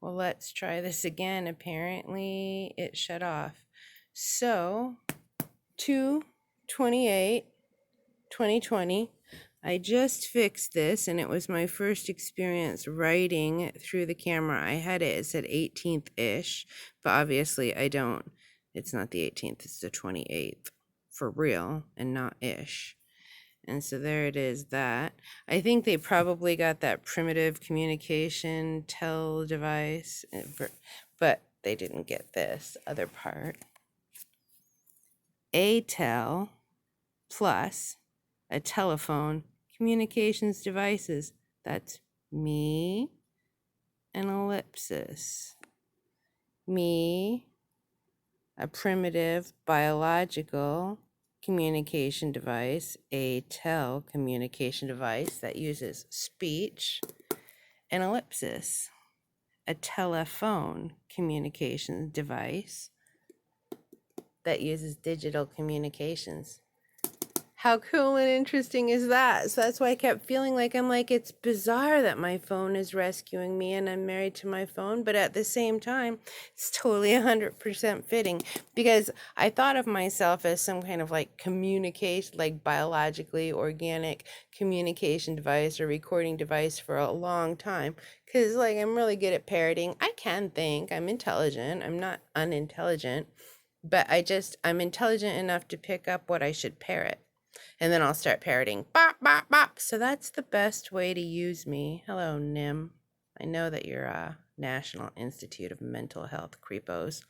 Well, let's try this again. Apparently it shut off. So 2/28/2020, I just fixed this, and it was my first experience writing through the camera. I had it said 18th-ish, but obviously I don't. It's not the 18th, it's the 28th for real and not ish. And so there it is, that. I think they probably got that primitive communication tel device, but they didn't get this other part. A tel plus a telephone communications devices. That's me, an ellipsis. Me, a primitive biological communication device, a tel communication device that uses speech, an ellipsis, a telephone communication device that uses digital communications. How cool and interesting is that? So that's why I kept feeling like, it's bizarre that my phone is rescuing me and I'm married to my phone, but at the same time, it's totally 100% fitting, because I thought of myself as some kind of like communication, like biologically organic communication device or recording device for a long time, because like I'm really good at parroting. I can think, I'm intelligent, I'm not unintelligent, but I'm intelligent enough to pick up what I should parrot. And then I'll start parroting, bop, bop, bop. So that's the best way to use me. Hello, Nim. I know that you're National Institute of Mental Health creepos.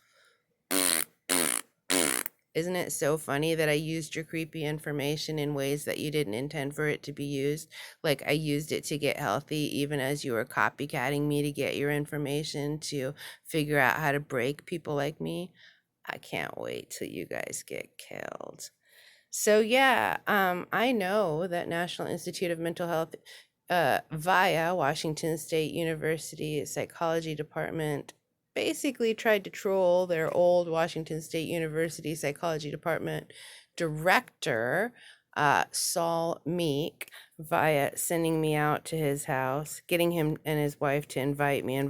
Isn't it so funny that I used your creepy information in ways that you didn't intend for it to be used? Like I used it to get healthy, even as you were copycatting me to get your information to figure out how to break people like me. I can't wait till you guys get killed. So yeah, I know that National Institute of Mental Health, via Washington State University Psychology Department, basically tried to troll their old Washington State University Psychology Department director, Saul Meek, via sending me out to his house, getting him and his wife to invite me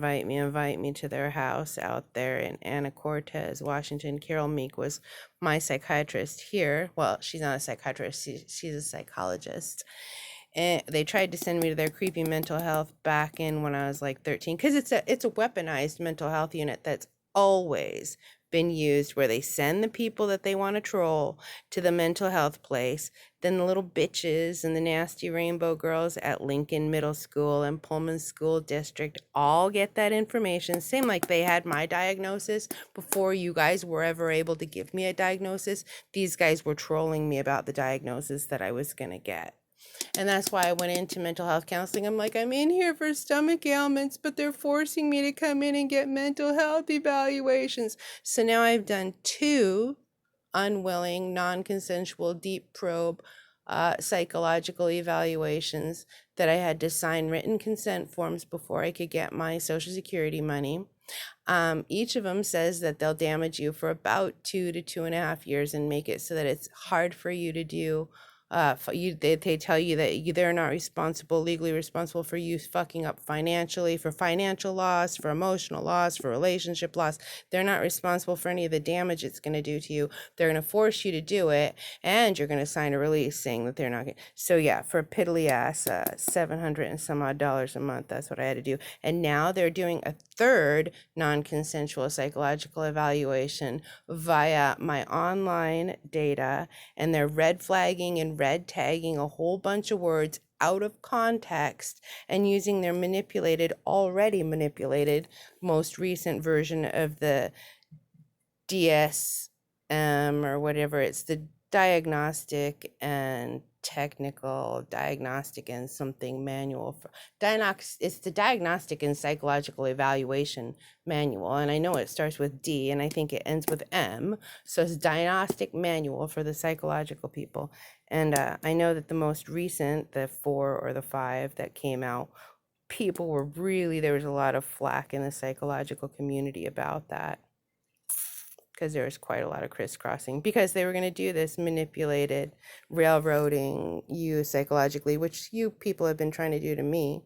to their house out there in Anacortes, Washington. Carol Meek was my psychiatrist here. Well, she's not a psychiatrist, she's a psychologist. And they tried to send me to their creepy mental health back in when I was like 13, because it's a weaponized mental health unit that's always been used, where they send the people that they want to troll to the mental health place. Then the little bitches and the nasty rainbow girls at Lincoln Middle School and Pullman School District all get that information. Same like they had my diagnosis before you guys were ever able to give me a diagnosis. These guys were trolling me about the diagnosis that I was going to get. And that's why I went into mental health counseling. I'm like, I'm in here for stomach ailments, but they're forcing me to come in and get mental health evaluations. So now I've done 2 unwilling, non-consensual, deep probe psychological evaluations that I had to sign written consent forms before I could get my Social Security money. Each of them says that they'll damage you for about 2 to 2.5 years and make it so that it's hard for you to do. They tell you that they're not legally responsible for you fucking up financially, for financial loss, for emotional loss, for relationship loss. They're not responsible for any of the damage it's going to do to you. They're going to force you to do it, and you're going to sign a release saying that they're not going to. So yeah, for a piddly ass $700 and some odd a month, that's what I had to do. And now they're doing a 3rd non-consensual psychological evaluation via my online data, and they're red flagging and red tagging a whole bunch of words out of context and using their already manipulated most recent version of the DSM or whatever. It's the diagnostic and something manual for it's the diagnostic and psychological evaluation manual, and I know it starts with D and I think it ends with M, so it's diagnostic manual for the psychological people. And I know that the most recent, the 4 or the 5 that came out, people were there was a lot of flack in the psychological community about that, because there was quite a lot of crisscrossing, because they were going to do this manipulated railroading you psychologically, which you people have been trying to do to me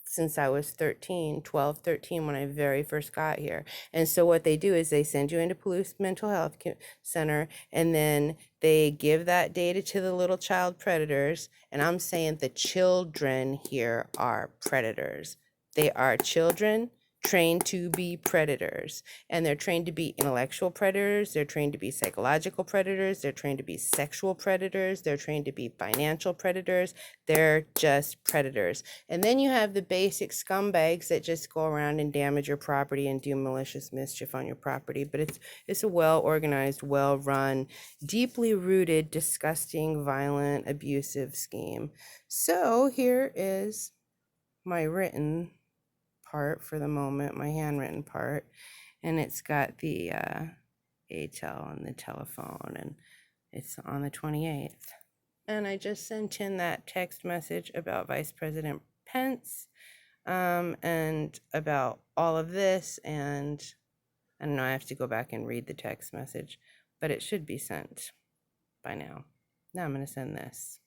since I was 12, 13, when I very first got here. And so what they do is they send you into Palouse Mental Health Center, and then they give that data to the little child predators. And I'm saying the children here are predators. They are children trained to be predators, and they're trained to be intellectual predators, they're trained to be psychological predators, they're trained to be sexual predators, they're trained to be financial predators. They're just predators. And then you have the basic scumbags that just go around and damage your property and do malicious mischief on your property. But it's a well-organized, well-run, deeply rooted, disgusting, violent, abusive scheme. So here is my written part for the moment, my handwritten part, and it's got the ATEL and the telephone, and it's on the 28th. And I just sent in that text message about Vice President Pence, and about all of this, and I don't know, I have to go back and read the text message, but it should be sent by now. Now I'm going to send this.